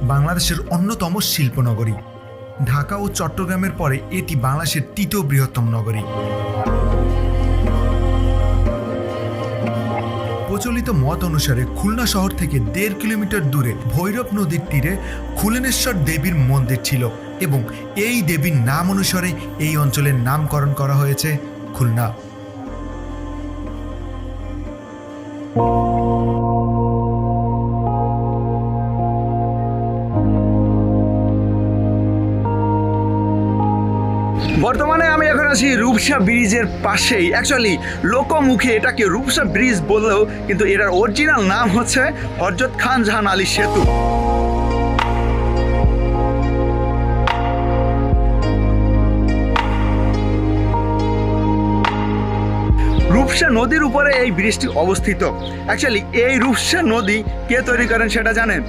বাংলাদেশের অন্যতম শিল্পনগরী। ঢাকা ও চট্টগ্রামের পরে এটি বাংলাদেশের তৃতীয় বৃহত্তম নগরী। প্রচলিত মত অনুসারে খুলনা শহর থেকে 1.5 কিলোমিটার দূরে ভৈরব নদীর তীরে খুলনেশ্বর দেবীর মন্দির ছিল এবং এই দেবীর নাম অনুসারে এই অঞ্চলের নামকরণ করা হয়েছে খুলনা। বর্তমানে আমি এখন আছি রূপসা ব্রিজের পাশেই। অ্যাকচুয়ালি লোকমুখে এটাকে রূপসা ব্রিজ বললেও কিন্তু এটার অরিজিনাল নাম হচ্ছে হযরত খান জাহান আলী সেতু। রূপসা নদীর উপরে এই ব্রিজটি অবস্থিত। অ্যাকচুয়ালি এই রূপসা নদী কে তৈরি করেন সেটা জানেন?